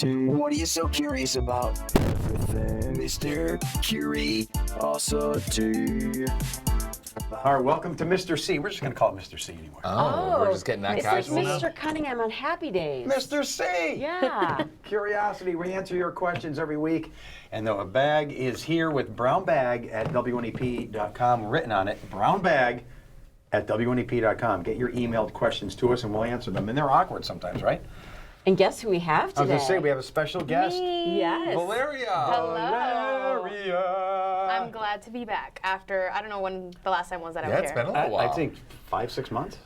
What are you so curious about? Everything, Mr. Curiosity. All right, welcome to Mr. C. We're just going to call it Mr. C anymore. Oh, we're just getting that It's like casual now? Mr. Cunningham on Happy Days. Mr. C! Yeah. Curiosity. We answer your questions every week. And the bag is here with brown bag at wnep.com written on it. Brown bag at wnep.com. Get your emailed questions to us and we'll answer them. And they're awkward sometimes, right? And guess who we have today? I was going to say, we have a special guest. Yes. Valeria! Valeria! I'm glad to be back after, I don't know when the last time was that I was Yeah, here. it's been a little while. I think 5-6 months.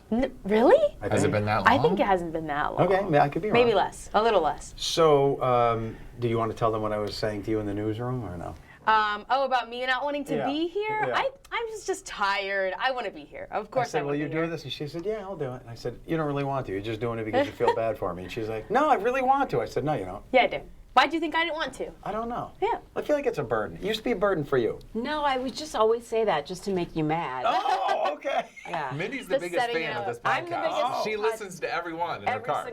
Really? Has it been that long? I think it hasn't been that long. Okay, I could be wrong. Maybe less, a little less. So, do you want to tell them what I was saying to you in the newsroom or no? About me not wanting to be here? Yeah. I'm just tired. I want to be here. Of course I said, want will to you be do here. this? And she said, yeah, I'll do it. And I said, you don't really want to. You're just doing it because you feel bad for me. And she's like, no, I really want to. I said, no, you don't. Yeah, I do. Why do you think I didn't want to? I don't know. Yeah. I feel like it's a burden. It used to be a burden for you. No, I would just always say that just to make you mad. Oh, okay. Yeah. Mindy's the Just biggest setting fan it of up. this I'm the podcast. biggest She pod- listens to every one in her car.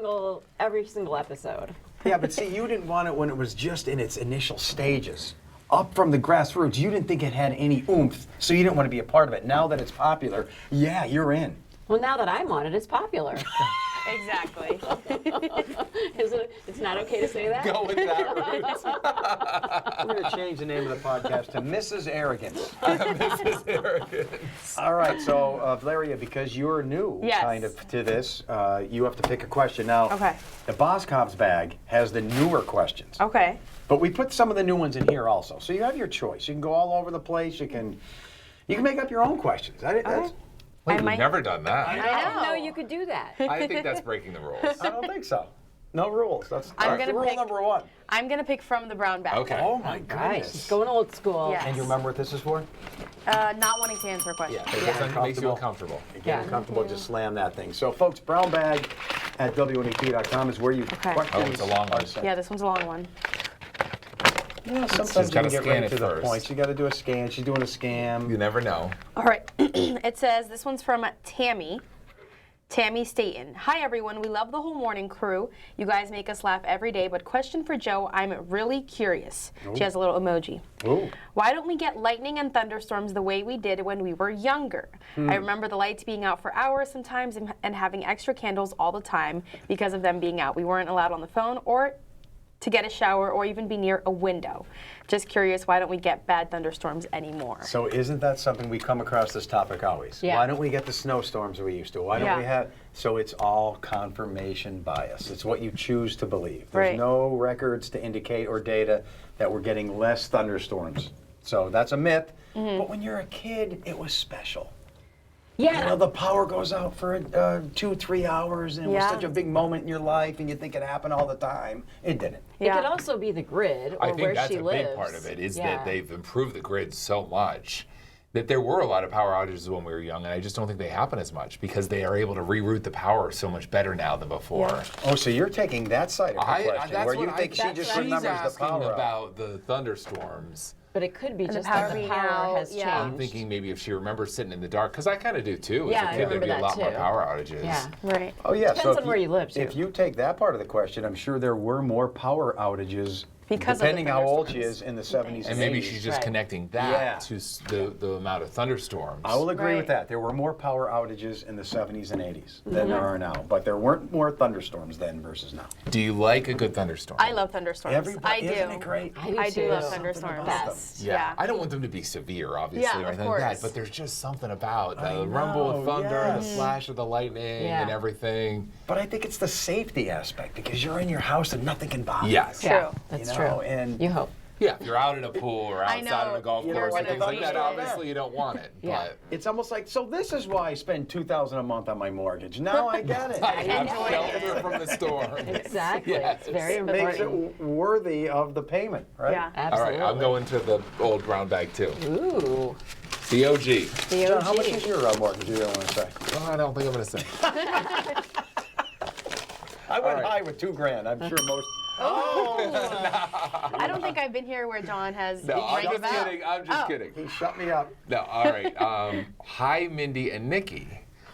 Every single episode. Yeah, but see, you didn't want it when it was just in its initial stages. Up from the grassroots, you didn't think it had any oomph, so you didn't want to be a part of it. Now that it's popular, yeah, you're in. Well, now that I'm on it, it's popular. Exactly. It's not okay to say that? Go with that route. We're going to change the name of the podcast to Mrs. Arrogance. Mrs. Arrogance. All right, so Valeria, because you're new Yes. kind of to this, you have to pick a question. Now, Okay. the Boss Cops bag has the newer questions. Okay. But we put some of the new ones in here also. So you have your choice. You can go all over the place. You can make up your own questions. That's, Wait, we've might- never done that. I know. didn't know you could do that. I think that's breaking the rules. I don't think so. No rules. That's I'm gonna rule pick- number one. I'm going to pick from the brown bag. Okay. Oh my Nice. goodness. It's going old school. Yeah. And you remember what this is for? Not wanting to answer questions. It makes you uncomfortable. Get Yeah. uncomfortable, just slam that thing. So folks, brown bag at wnep.com is where you Okay. questions Oh, it's a long one. are sent. Yeah, this one's a long one. Yeah, sometimes She's you gotta can get scan right it to the first. points. You got to do a scan. She's doing a scam. You never know. All right. It says, this one's from Tammy Staten. Hi, everyone. We love the whole morning crew. You guys make us laugh every day. But question for Joe, I'm really curious. She has a little emoji. Ooh. Why don't we get lightning and thunderstorms the way we did when we were younger? I remember the lights being out for hours sometimes and having extra candles all the time because of them being out. We weren't allowed on the phone or to get a shower or even be near a window. Just curious, why don't we get bad thunderstorms anymore? So isn't that something we come across this topic always? Yeah. Why don't we get the snowstorms we used to? Why don't Yeah. we have? So it's all confirmation bias. It's what you choose to believe. There's Right. no records to indicate or data that we're getting less thunderstorms. So that's a myth. But when you're a kid, it was special. Yeah. You know, the power goes out for 2-3 hours, and it was Yeah. such a big moment in your life, and you think it happened all the time. It didn't. It could also be the grid or I think where that's she a lives. big part of it, is Yeah. that they've improved the grid so much that there were a lot of power outages when we were young, and I just don't think they happen as much because they are able to reroute the power so much better now than before. Yeah. Oh, so you're taking that side of the question, that's where you what think she that's just what remembers She's the asking power out. about the thunderstorms. But it could be the just power that the being power out, has yeah. I'm changed. thinking maybe if she remembers sitting in the dark, because I kind of do too. Yeah, As I a kid, there'd remember be a that lot more too. power outages. Yeah. Right. Oh yeah, Depends so on where you live, too. If you take that part of the question, I'm sure there were more power outages Because of the depending how old she thunderstorms. is in the 70s and And maybe 80s. she's just Right. connecting that Yeah. to the amount of thunderstorms. I will agree with Right. that. There were more power outages in the 70s and 80s than there are now, but there weren't more thunderstorms then versus now. Do you like a good thunderstorm? I love thunderstorms. I do. Isn't it great? I do love too. thunderstorms. Best. Yeah. I don't want them to be severe, obviously, Yeah, or of anything like that, course. but there's just something about I the rumble know, of thunder, the yes. flash of the lightning, Yeah. and everything. But I think it's the safety aspect because you're in your house and nothing can bother you. Yes. True. Yeah, that's You know, true. and- you hope. Yeah, if you're out in a pool or I outside on know. a golf You course don't and want things like that, the obviously you don't want it. Yeah. But It's almost like, so this is why I spend $2,000 a month on my mortgage. Now I get it. I have enjoy shelter from the storm. Exactly. Yes. It's very Makes important. it worthy of the payment, right? Yeah. All Absolutely. right, I'm going to the old brown bag too. Ooh. The OG. The John, how much OG. is your mortgage? You don't want to say. Well, I don't think I'm going to say. I went right. high with $2,000. I'm sure most. I don't think I've been here where John has No, I'm rang just about. kidding. I'm just kidding. He shut me up. No, all right. Hi, Mindy and Nikki.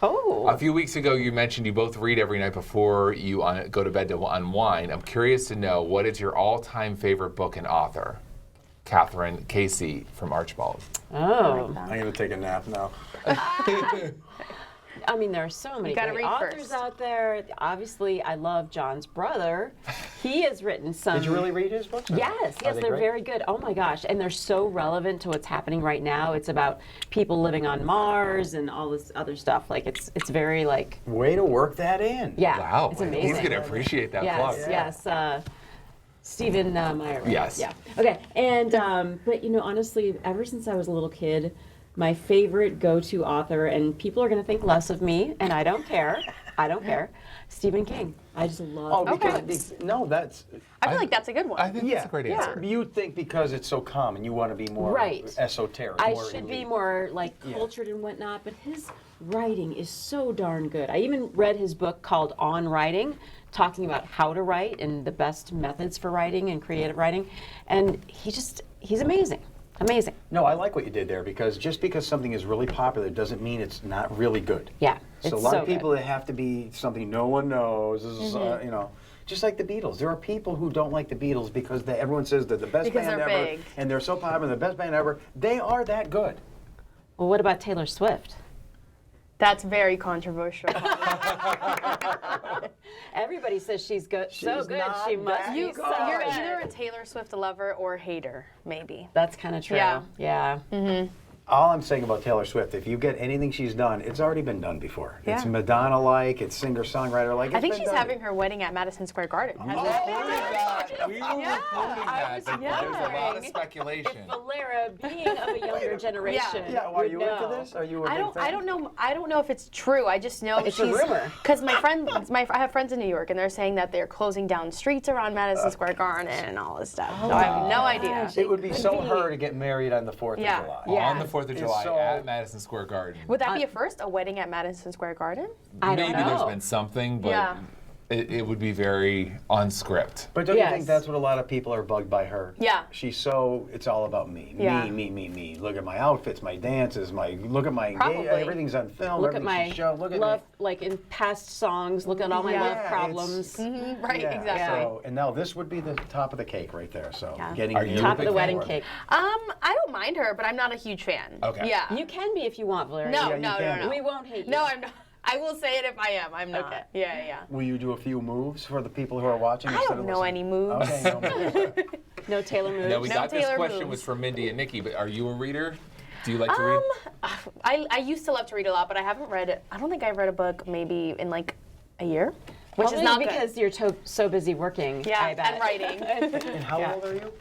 Oh. A few weeks ago, you mentioned you both read every night before you go to bed to unwind. I'm curious to know, what is your all-time favorite book and author? Catherine Casey from Archibald. Oh. I'm going to take a nap now. I mean, there are so many gotta great read authors first. out there. Obviously, I love John's brother. He has written some. Did you really read his books? Yes, Are yes, they they're great? very good. Oh my gosh, and they're so relevant to what's happening right now. It's about people living on Mars and all this other stuff. Like it's very like, Way to work that in. yeah, Wow, it's amazing. he's gonna appreciate that plug. Yes, yes. Stephen Meyer. Right? Yes. Yeah. Okay. And but you know, honestly, ever since I was a little kid, my favorite go-to author, and people are going to think less of me, and I don't care. I don't care. Stephen King. I just love. Oh, his because books. no, that's I feel like that's a good one. I think that's a great answer. You think because it's so common, you want to be more Right. esoteric. I more should be elite. more like cultured and whatnot, but his writing is so darn good. I even read his book called On Writing, talking about how to write and the best methods for writing and creative writing, and he's amazing. Amazing. No, I like what you did there, because just because something is really popular doesn't mean it's not really good. Yeah, So a it's lot so of people good. that have to be something no one knows. This is, you know, just like the Beatles. There are people who don't like the Beatles because everyone says they're the best Because band they're ever, big. and they're so popular, the best band ever. They are that good. Well, what about Taylor Swift? That's very controversial. Everybody says she's good, so She's good. not She must that be You're so good. either a Taylor Swift lover or hater, maybe. That's kind of true. Yeah. Yeah. All I'm saying about Taylor Swift, if you get anything she's done, it's already been done before. Yeah. It's Madonna-like, it's singer-songwriter-like. I think it's been she's done. having her wedding at Madison Square Garden. We were reporting that, but there's a lot of If speculation. Valera, being of a younger generation, Yeah, well, are would you know. into this? Are you a big fan? I don't know if it's true. I just know It's a she's rumor. because I have friends in New York and they're saying that they're closing down streets around Madison Square Garden and all this stuff. So I have no idea. It would be Could so be. her to get married on the 4th Yeah. of July. Yeah. On the 4th of July so- at Madison Square Garden. Would that be a first? A wedding at Madison Square Garden? I don't Maybe there's know. been something, but Yeah. it would be very on script. But don't you Yes. think that's what a lot of people are bugged by her? Yeah. She's so, it's all about me. Yeah. Me. Look at my outfits, my dances, look at my, Probably. everything's on film, Look at everything my she showed, look at love, me. like in past songs. Look at all my Yeah, love it's- problems. Right, Yeah, exactly. So, and now this would be the top of the cake right there. So Yeah. getting Are you Top a of big the fan wedding of her? cake. I don't mind her, but I'm not a huge fan. Okay. Yeah. You can be if you want, Valeria. No, Yeah, you no, can. no. We won't hate you. No, I'm not. I will say it if I am. I'm not. Okay. Yeah. Will you do a few moves for the people who are watching? I instead don't of know listening? any moves. Okay, no moves. No Taylor moves. Now we No got this Taylor question moves. was from Mindy and Nikki, but are you a reader? Do you like to read? I used to love to read a lot, but I haven't read it. I don't think I've read a book maybe in like a year, which Probably is not because good. you're so busy working. Yeah, I bet. and writing. And how Yeah. old are you?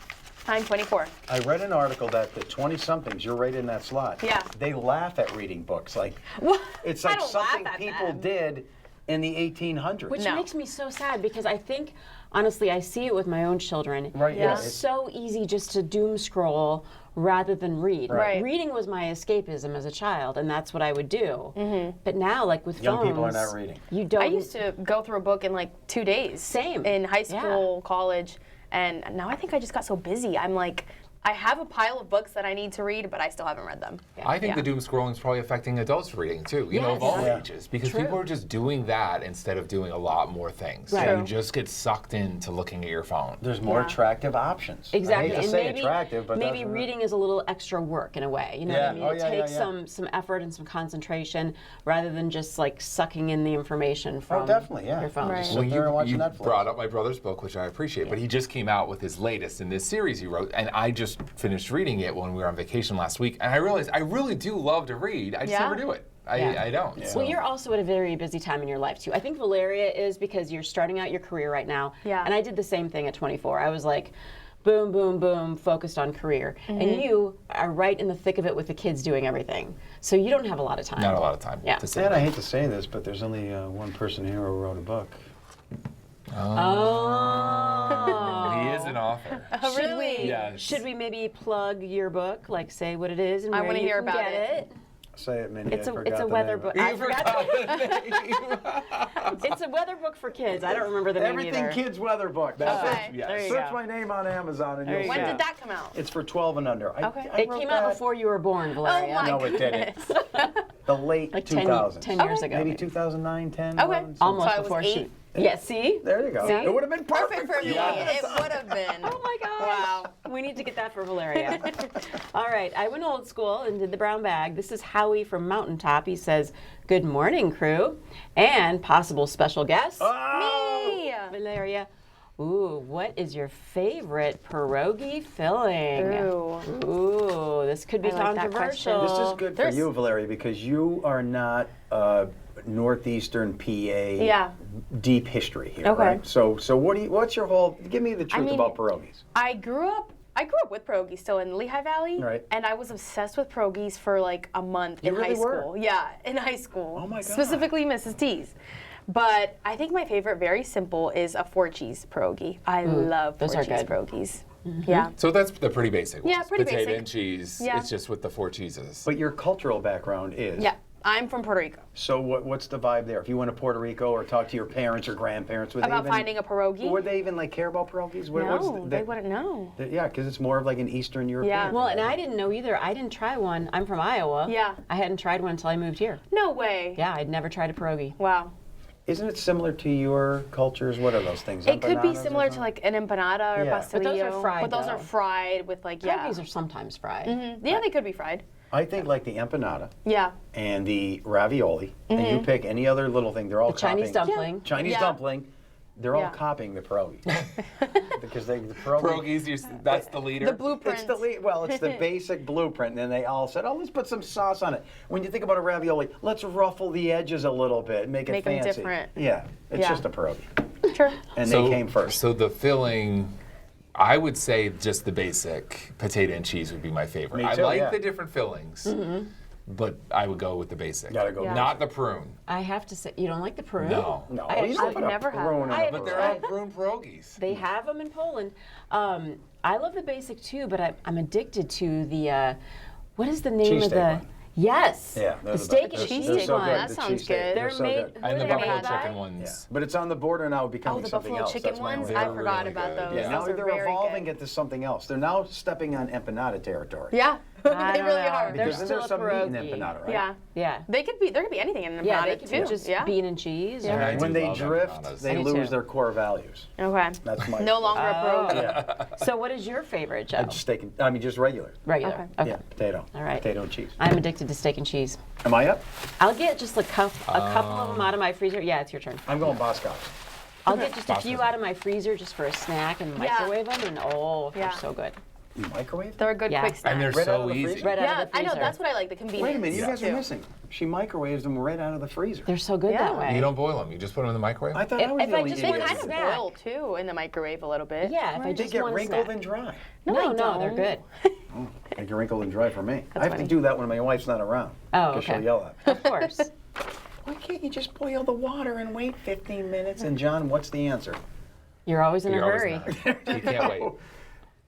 I'm 24. I read an article that the 20-somethings, you're right in that slot. Yeah. They laugh at reading books. Like, What? it's I like don't laugh something at people them. did in the 1800s. Which No. makes me so sad because I think, honestly, I see it with my own children. Right, yeah. It's so easy just to doom scroll rather than read. Right. Reading was my escapism as a child, and that's what I would do. But now, like with Young phones, people are not reading. You don't. I used to go through a book in like 2 days. Same. In high Yeah. school, college, and now I think I just got so busy. I'm like, I have a pile of books that I need to read, but I still haven't read them. I think Yeah. the doom scrolling is probably affecting adults reading too, you know, Yes. of all Yeah. ages. Because True. people are just doing that instead of doing a lot more things. Right. So you True. just get sucked into looking at your phone. There's more Yeah. attractive options. Exactly, I hate to and say maybe attractive, but maybe that's what it- reading is a little extra work in a way. You know what Yeah. I mean? Oh, It yeah, takes yeah. some effort and some concentration rather than just like sucking in the information from definitely, yeah. your phone. Right. Sit there and watch you Netflix. brought up my brother's book, which I appreciate, but he just came out with his latest in this series he wrote, and I just finished reading it when we were on vacation last week, and I realized I really do love to read. I just Yeah. never do it. I don't. Yeah. So. Well, you're also at a very busy time in your life too. I think Valeria is because you're starting out your career right now. Yeah. And I did the same thing at 24. I was like, boom, boom, boom, focused on career. Mm-hmm. And you are right in the thick of it with the kids doing everything. So you don't have a lot of time. Not a lot of time Yeah. to sit. And I hate to say this, but there's only one person here who wrote a book. Oh. He is an author. Should Really? we? Yes. Should we maybe plug your book, like say what it is and I where wanna you hear can about get it. it? Say it, Mindy. It's I a forgot the weather name. book. I forgot. It's a weather book for kids. I don't remember the name Everything either. Kids Weather Book. Okay. There you Search go. my name on Amazon and There you'll you see When go. did that come out? It's for 12 and under. Okay. It came out before you were born, Valeria. Oh my No, it didn't. The late Like 2000s. 10 years ago. Maybe 2009, 10. Okay. 11, Almost So I was before 8? she. Yeah, see? There you go. Yeah. It would have been Perfect for me. you. It would have been. Oh my gosh. Wow. We need to get that for Valeria. All right, I went old school and did the brown bag. This is Howie from Mountaintop. He says, "Good morning, crew, and possible special guest, Me. Valeria. Ooh, what is your favorite pierogi filling? Ooh. Ooh, this could be I like that controversial. question. This is good for you, Valeria, because you are not northeastern PA Yeah. deep history here, Okay. right? So what's your whole? Give me the truth mean, about pierogies. I grew up with pierogies still in Lehigh Valley. Right. And I was obsessed with pierogies for like a month You in really high were? school. Yeah, in high school. Oh my God. Specifically Mrs. T's. But I think my favorite, very simple, is a 4-cheese pierogi. I love those are 4-cheese good. pierogies. Yeah. So that's the pretty basic ones. Yeah, pretty Potato basic. and cheese. Yeah. It's just with the 4 cheeses. But your cultural background is. Yeah. I'm from Puerto Rico. So what's the vibe there? If you went to Puerto Rico or talk to your parents or grandparents, would they About even, finding a pierogi? Would they even like care about pierogies? No, they wouldn't know. Yeah, because it's more of like an Eastern European. Yeah. Well, and I didn't know either. I didn't try one. I'm from Iowa. Yeah. I hadn't tried one until I moved here. No way. Yeah, I'd never tried a pierogi. Wow. Isn't it similar to your cultures? What are those things? It could be Empanadas or similar to something? like an empanada or Yeah. pastelillo. But those are fried, But those though. are fried with like, yeah. Pierogies are sometimes fried. Yeah, they could be fried. I think like the empanada Yeah. and the ravioli, and you pick any other little thing, they're all The Chinese copying. dumpling. Chinese Yeah. dumpling, they're all Yeah. copying the pierogi. Because the pierogi. Pierogies, that's the leader. The blueprint. It's it's the basic blueprint, and then they all said, "Oh, let's put some sauce on it." When you think about a ravioli, let's ruffle the edges a little bit, make it Make 'em fancy. different. Yeah, it's Yeah. just a pierogi, Sure. and they came first. So the filling, I would say just the basic potato and cheese would be my favorite. Me I too, like yeah. the different fillings, but I would go with the basic. Gotta go. Yeah. Not the prune. I have to say, you don't like the prune? No. No, I you don't I've put a never had prune in that. a I- But pierogi. they're all prune pierogies. They have them in Poland. I love the basic too, but I'm addicted to the, what is the name of Cheesesteak the? one. Yes. Yeah, The steak and they're cheese cheesesteak so one. good. That the sounds cheesesteak, good. They're They're so made. good. who And the are they buffalo made by? chicken Yeah. ones. But it's on the border now of Oh, becoming the something buffalo else. chicken That's my ones. only- I They're forgot really about good. those. Yeah. Now Those are they're very evolving good. into something else. They're now stepping on empanada territory. Yeah. I they don't really know. are. They're Because then still there's a some meat in pierogi. empanada, right? Yeah. Yeah. There could be anything in an empanada Yeah, they could too. be just yeah. bean and cheese. And Or, I And do when they love drift, empanadas. they I do lose too. their core values. Okay. That's my. No longer a Oh. pierogi. Yeah. so what is your favorite, Joe? Steak. I mean, just regular. Regular. Okay. Okay. Yeah, potato. All right. Potato and cheese. I'm addicted to steak and cheese. Am I up? I'll get just a couple of them out of my freezer. Yeah, it's your turn. I'm going Boscov's. I'll get just a few Boscov's. out of my freezer just for a snack and Yeah. microwave them, and oh, Yeah. they're so good. You microwave? They're a good Yeah. quick snack. And they're Right out so of the easy. freezer? Right out yeah, of the I know. freezer. That's what I like. The convenience. Wait a minute, you guys are too. missing. She microwaves them right out of the freezer. They're so good Yeah. that way. You don't boil them. You just put them in the microwave. I thought If- I was if the I only just They idiot. want kind a of snack. boil too in the microwave a little bit. Yeah, if I They just get want a wrinkled snack. and dry. No, they're good. They get wrinkled and dry for me. I have funny. to do that when my wife's not around. Oh, 'cause she'll okay. yell at me. Of course. Why can't you just boil the water and wait 15 minutes? And John, what's the answer? You're always in You're a always hurry. not. You can't wait.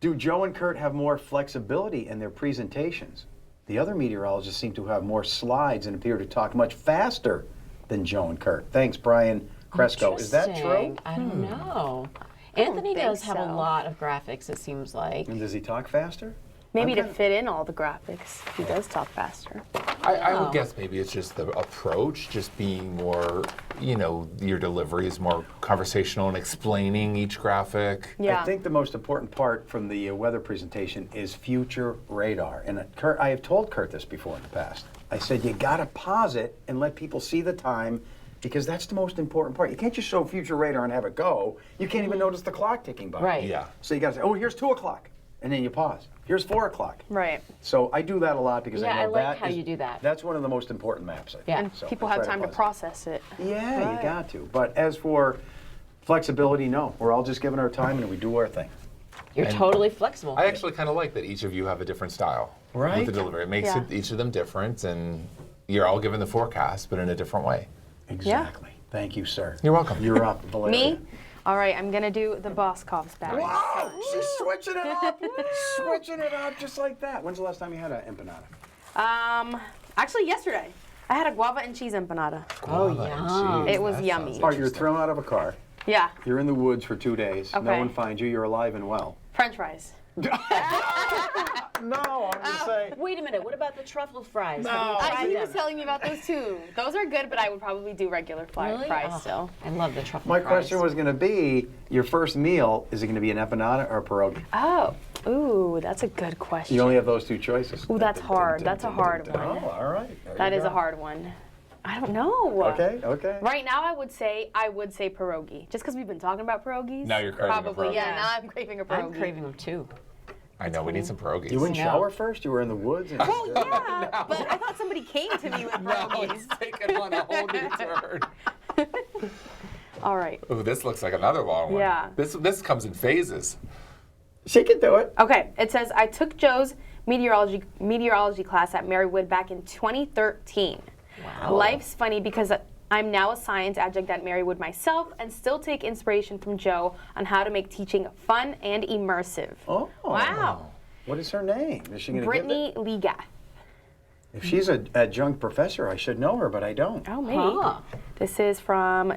Do Joe and Kurt have more flexibility in their presentations? The other meteorologists seem to have more slides and appear to talk much faster than Joe and Kurt. Thanks, Brian Cresco. Is that true? Interesting. I don't know. Anthony think does have a so. lot of graphics, it seems like. And does he talk faster? Maybe I'm to kinda- fit in all the graphics, he does talk faster. I Oh. would guess maybe it's just the approach, just being more, your delivery is more conversational and explaining each graphic. Yeah. I think the most important part from the weather presentation is future radar. And Kurt, I have told Kurt this before in the past. I said, you got to pause it and let people see the time because that's the most important part. You can't just show future radar and have it go. You can't even notice the clock ticking by. Right. Yeah. So you got to say, oh, here's 2 o'clock. And then you pause. Here's 4 o'clock. Right. So I do that a lot because Yeah, I know I like that how is- you do that. That's one of the most important maps, I think. Yeah. And So people I have try time to pause it. process it. Yeah, Right. you got to. But as for flexibility, no. We're all just giving our time and we do our thing. You're And- totally flexible. I actually kind of like that each of you have a different style Right. with the delivery. It makes Yeah. each of them different, and you're all given the forecast, but in a different way. Exactly. Thank you, sir. You're welcome. You're up, Valeria. Me? All right, I'm gonna do the Boscov's bag. Wow, she's switching it up. Switching it up just like that. When's the last time you had an empanada? Actually, yesterday. I had a guava and cheese empanada. Oh, Guava and yum. cheese. It was That yummy. sounds All right, you're interesting. thrown out of a car. Yeah. You're in the woods for 2 days. No Okay. one finds you. You're alive and well. French fries. No, I'm gonna say. Wait a minute. What about the truffle fries? No. Have you tried He was them? telling me about those too. Those are good, but I would probably do regular Really? fries Oh, still. I love the truffle My fries. question was going to be, your first meal, is it going to be an empanada or a pierogi? Oh, ooh, that's a good question. You only have those two choices. Ooh, that's hard. That's a hard one. Oh, all right. There That you is a go. hard one. I don't know. Okay, okay. Right now, I would say pierogi, just because we've been talking about pierogies. Now you're craving a probably. pierogi. Yeah, Yeah. now I'm craving a pierogi. I'm craving them too. I know, we need some pierogies. You wouldn't No. shower first? You were in the woods? And Well, yeah, but I thought somebody came to me with No, pierogies. it's taken on a whole new turn. All right. Ooh, this looks like another long one. Yeah. This comes in phases. She can do it. Okay. It says I took Joe's meteorology class at Marywood back in 2013. Wow. Life's funny because I'm now a science adjunct at Marywood myself and still take inspiration from Joe on how to make teaching fun and immersive. Oh. Wow. What is her name? Is she going to give it? Brittany Legath. If she's an adjunct professor, I should know her, but I don't. Oh, maybe. Huh. This is from,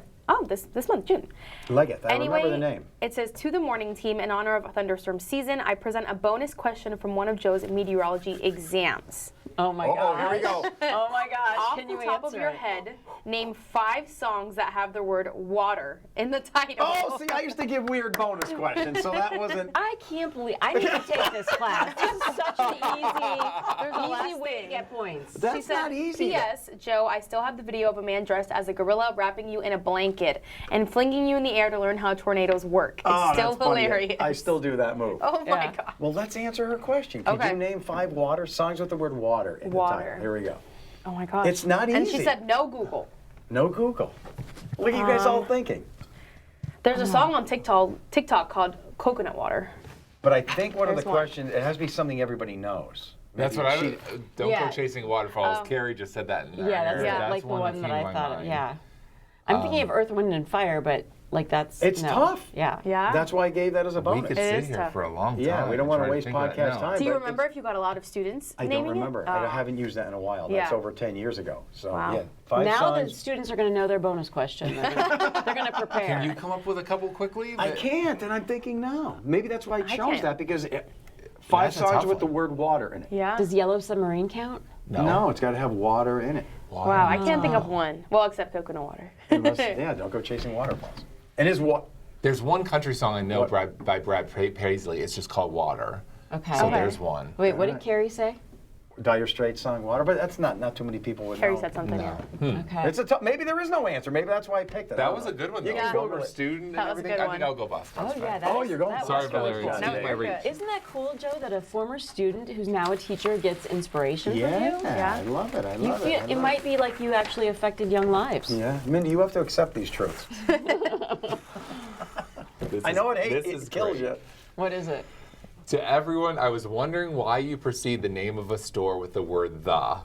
this month, June. Leggett, I Anyway, remember the name. it says, to the morning team, in honor of thunderstorm season, I present a bonus question from one of Joe's meteorology exams. Oh my Oh, gosh. here we go. Oh my gosh. Off Can the you top of answer your it? head, name 5 songs that have the word water in the title. Oh, see, I used to give weird bonus questions, so that wasn't. I can't believe I need to take this class. This is such an easy way to get points. That's She said, not easy. P.S. Joe, I still have the video of a man dressed as a gorilla wrapping you in a blanket and flinging you in the air to learn how tornadoes work. It's Oh, still that's funny. hilarious. I still do that move. Oh my Yeah. god. Well, let's answer her question. Could Okay. you name 5 water songs with the word water in the Water. title? Here we go. Oh my gosh. It's not And she easy. said no Google. No Google. Look at you guys all thinking. There's a song on TikTok called Coconut Water. But I think one of the There's one. questions, it has to be something everybody knows. That's Maybe what I she- would. Don't Yeah. go chasing waterfalls. Carrie just said that in there. Yeah, that's Yeah. like the one that I came to thought of. mind. Yeah. I'm thinking of Earth, Wind, and Fire, but like that's It's no. tough. Yeah. Yeah. That's why I gave that as a We bonus. could It sit is here tough. for a long time. Yeah, we don't and want to try waste think of it podcast now. time. Do you but remember it's- if you got a lot of students I don't naming remember. it? I Oh. haven't used that in a while. That's Yeah. over 10 years ago. So, Wow. yeah. 5 Now the songs. students are going to know their bonus question. They're going to prepare. Can you come up with a couple quickly? I that- can't, and I'm thinking now. Maybe that's why I chose can't. that, because 5 That's a songs tough with the one. word water in it. Yeah. Does Yellow Submarine count? No, it's got to have water in it. Wow, I can't think of one. Well, except coconut water. Unless, yeah, don't go chasing waterfalls. And is what? There's one country song I know What? by Brad Paisley. It's just called Water. Okay. So Okay. there's one. Wait, what did Carrie say? Dire Straits song water, but that's not too many people would Carrie know. said something. No. Yeah. Okay. It's a maybe there is no answer. Maybe that's why I picked it. I That don't was know. a good one You though. can Yeah. Google Former it. student That and was a everything. good I one. think I'll go Boston. Oh, That's yeah, fine. that Oh, is- you're going that for Sorry, was really Valeria. cool. No, Take my you're read. good. Isn't that cool, Joe, that a former student who's now a teacher gets inspiration Yeah, from you? I love it. I You love feel it. I it love might be like you actually affected young lives. Yeah, Mindy, you have to accept these truths. I know this it is kills great. you. What is it? To everyone, I was wondering why you precede the name of a store with the word the.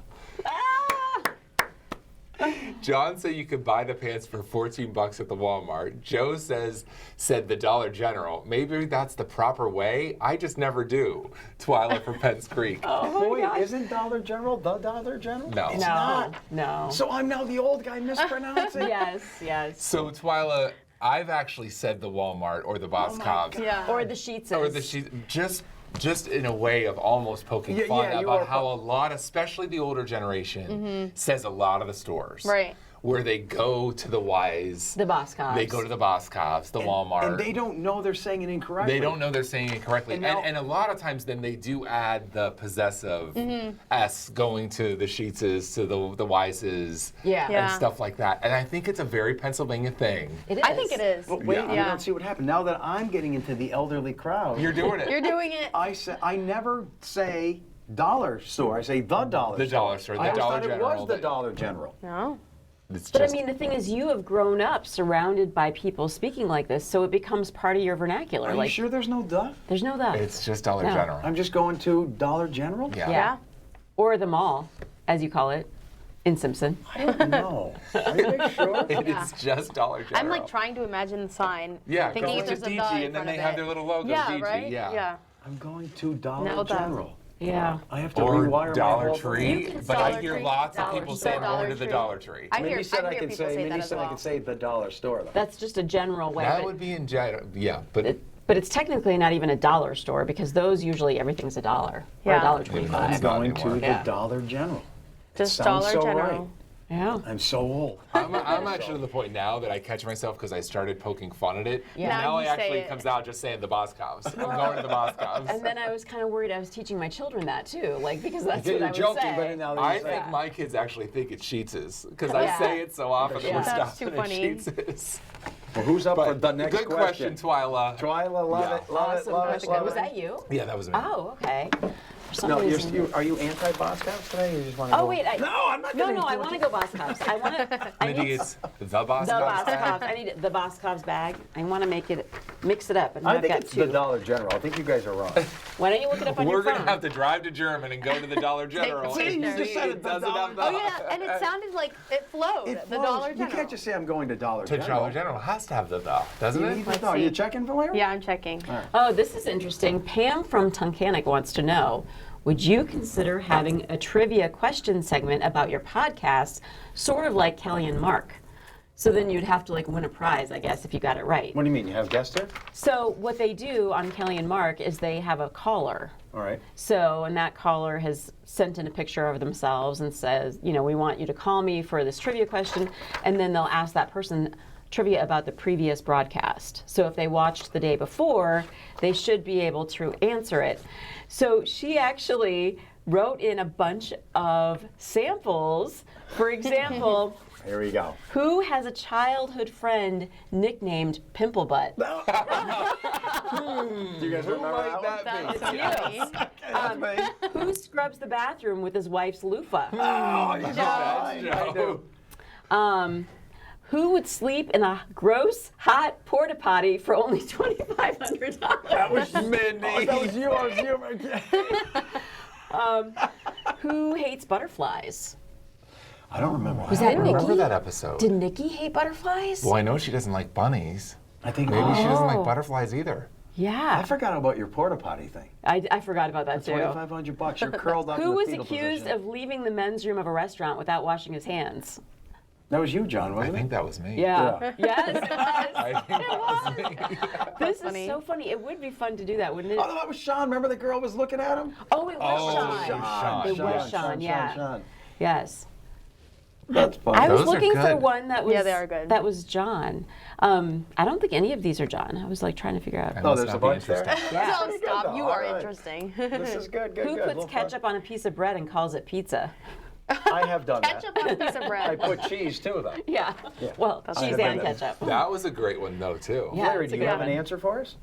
John said you could buy the pants for $14 at the Walmart. Joe said the Dollar General. Maybe that's the proper way. I just never do. Twyla from Penns Creek. Oh Wait, isn't Dollar General the Dollar General? No. It's No, not. no. So I'm now the old guy mispronouncing. Yes, yes. So Twyla, I've actually said the Walmart or the Boss Cobbs. Yeah. Or the sheets. Or the just in a way of almost poking Yeah, fun yeah, you about are how a lot, especially the older generation, says a lot of the stores. Right. Where they go to the Wise. The Boss Cobbs. They go to the Boss Cobbs, the Walmart. And they don't know they're saying it incorrectly. They don't know they're saying it correctly. And And, now- a lot of times then they do add the possessive S going to the Sheetses, to the Wises, Yeah. Yeah. and stuff like that. And I think it's a very Pennsylvania thing. It is. I think it is. But wait, Yeah. you Yeah. don't see what happened. Now that I'm getting into the elderly crowd, You're doing it. You're doing it. I never say dollar store. I say the dollar The store. dollar store, the I always Dollar thought General, It was the the- Dollar General. No. It's But I just- mean, the thing is, you have grown up surrounded by people speaking like this, so it becomes part of your vernacular. Are like, you sure there's no duh? there's no that. it's just Dollar No. General. I'm just going to Dollar General? Yeah. Yeah. Or the mall, as you call it, in Simpson. I don't know. Are you sure? It is just Dollar General. I'm like trying to imagine the sign. Yeah, thinking go if to there's a DG dog in and then front they of have it. their little logo, Yeah, DG, right? yeah. I'm going to Dollar No duh. General. Yeah. I have to Or rewire my Dollar whole Tree. You can But I Dollar hear Tree, lots of Dollar people Store, saying Dollar going to the Tree. Dollar Tree. I hear Mindy said I people can say say. that Mindy as said I well. can say the dollar store though. That's just a general way. That but- would be in general, yeah. But But it's technically not even a dollar store because those usually everything's $1 or Yeah. $1.25. It's not Going to anymore. the Yeah. Dollar General. Just Sounds Dollar so General. right. Yeah. I'm so old. I'm actually to the point now that I catch myself because I started poking fun at it. Yeah. But Now now I you say actually it. comes out just saying the Boscovs. I'm going to the Boscovs. And then I was kind of worried I was teaching my children that too, like because that's You're what I would joking, say. but now that I you say think it. my kids actually think it's Sheetz's because Yeah. I say it so often that Yeah. we're That's stopping too at funny. Sheetz's. Well, who's up for But the next good question, Twyla. Twyla, love Yeah. it, love it, Awesome love it, question. love Was it. that you? Yeah, that was me. Oh, okay. For some No, reason. are you anti-Boscovs today? Or you just want to Oh go? wait, No, I'm not No, gonna no, I do want to it. go Boscovs. I want to. Maybe it's the Boscovs. the Boscovs. I need the Boscovs bag. I want to mix it up. And I I've think got it's two. the Dollar General. I think you guys are wrong. Why don't you look it up on We're your going phone? to have to drive to German and go to the Dollar General. See, you and just see said it it, the doesn't have Dollar- the. Oh yeah, and it sounded like it flowed. It the flows. Dollar You General. can't just say I'm going to Dollar To General. Dollar General has to have the doesn't You it? need Let's the Dollar. Are you see. checking, Valeria? Yeah, I'm checking. Oh, this is interesting. Pam from Tunkhannock wants to know, would you consider having a trivia question segment about your podcast, sort of like Kelly and Mark? So then you'd have to like win a prize, I guess, if you got it right. What do you mean? You have guests here? So what they do on Kelly and Mark is they have a caller. All right. So, and that caller has sent in a picture of themselves and says, you know, we want you to call me for this trivia question. And then they'll ask that person trivia about the previous broadcast. So if they watched the day before, they should be able to answer it. So she actually wrote in a bunch of samples. For example, Here we go. who has a childhood friend nicknamed Pimple Butt? Do you guys Who remember might that that one? be? That's funny. That's me. Who scrubs the bathroom with his wife's loofah? Oh, you That's know, I do. Joe. Who would sleep in a gross, hot porta potty for only $2,500? That was Mindy. Oh, that was you. Who hates butterflies? I don't remember. Was I that don't remember Nikki? that episode. Did Nikki hate butterflies? Well, I know she doesn't like bunnies. I think Maybe she doesn't Oh. like butterflies either. Yeah. I forgot about your porta potty thing. I forgot about that too. $2,500. You're curled up. Who in the was fetal accused position. of leaving the men's room of a restaurant without washing his hands? That was you, John, I wasn't think it? that was me. Yeah. Yes, it was. I think that was me. This funny. is so funny. It would be fun to do that, wouldn't it? Oh, no, that was Sean. Remember the girl was looking at him? Oh, it was Oh, Sean. Sean. It was Sean, yeah. Sean. Yes. That's fun. I was Those are looking for good. one that was Yeah, they are good. that was John. I don't think any of these are John. I was like trying to figure out. I Oh, must there's not a be bunch there. interesting. Yeah. So good, stop. though. You All are right. interesting. This is good, good, Who good. puts Little ketchup on a piece of bread and calls it pizza? I have done that. Ketchup on a piece of I bread. put cheese too, though. Yeah. Well, I cheese have and done that. ketchup. That was a great one though too. Yeah. Larry, it's do a you good have an one. answer for us?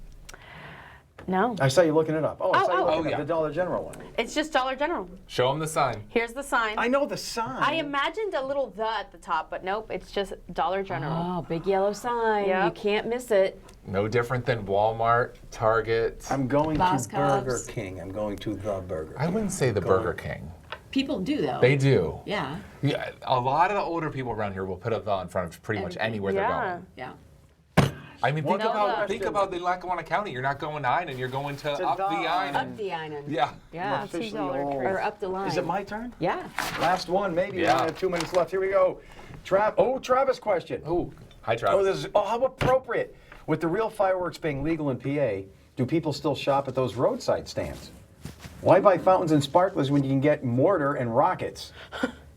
No. I saw you looking it up. Oh, I saw you oh. looking Oh, at yeah. the Dollar General one. It's just Dollar General. Show them the sign. Here's the sign. I know the sign. I imagined a little "the" at the top, but nope, it's just Dollar General. Oh, big yellow sign. Yep. You can't miss it. No different than Walmart, Target. I'm going to Boscov's. Burger King. I'm going to the Burger I King. wouldn't say the Burger King. People do though. They do. Yeah. Yeah, a lot of the older people around here will put a the in front of pretty much anywhere they're Yeah. going. Yeah. I mean, think No, about the- think about the Lackawanna County. You're not going to Einen, you're going to up the Dine. Einen. Up the island. Yeah. Yeah. Officially $2 old. treat. Or up the line. Is it my turn? Yeah. Last one, maybe. Yeah. We only have 2 minutes left. Here we go. Travis question. Oh, hi, Oh, Travis. this is, how appropriate. With the real fireworks being legal in PA, do people still shop at those roadside stands? Why buy fountains and sparklers when you can get mortar and rockets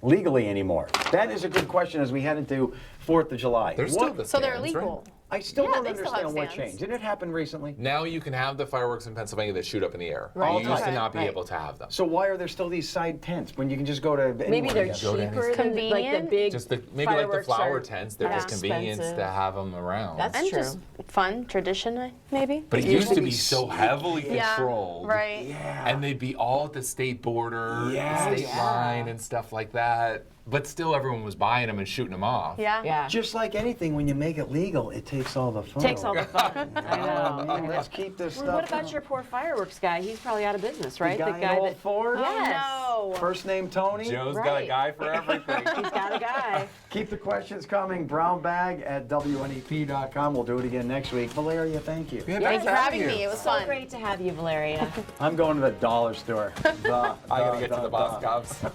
legally anymore? That is a good question as we head into 4th of July. They're What- still the So they're stands, illegal. right? I still Yeah, don't they still have understand what stands. changed. Didn't it happen recently? Now you can have the fireworks in Pennsylvania that shoot up in the air. Right. You used to Okay. not be Right. able to have them. So why are there still these side tents when you can just go to anywhere? Maybe they're I guess? Go to any- cheaper than like the Convenient. big Just maybe like the fireworks flower are tents. They're just convenience expensive. to have them around. That's And true. just fun tradition, maybe. but it used to be so heavily Yeah, controlled. right. Yeah. And they'd be all at the state border, Yes. the state Yeah. line, and stuff like that. But still, everyone was buying them and shooting them off. Yeah. Yeah. Just like anything, when you make it legal, it takes all the fun. Takes all the fun. I Oh, know. man, let's keep this Well, stuff. what about your poor fireworks guy? He's probably out of business, right? guy in Old Ford? Oh, Yes. no. Joe. First name Tony. Joe's got a Right. guy for everything. He's got a guy. Keep the questions coming. brownbag@wnep.com. We'll do it again next week. Valeria, thank you. Yeah, Thanks for nice having you. me. It was So fun. great to have you, Valeria. I'm going to the dollar store. I gotta get to the Boscovs.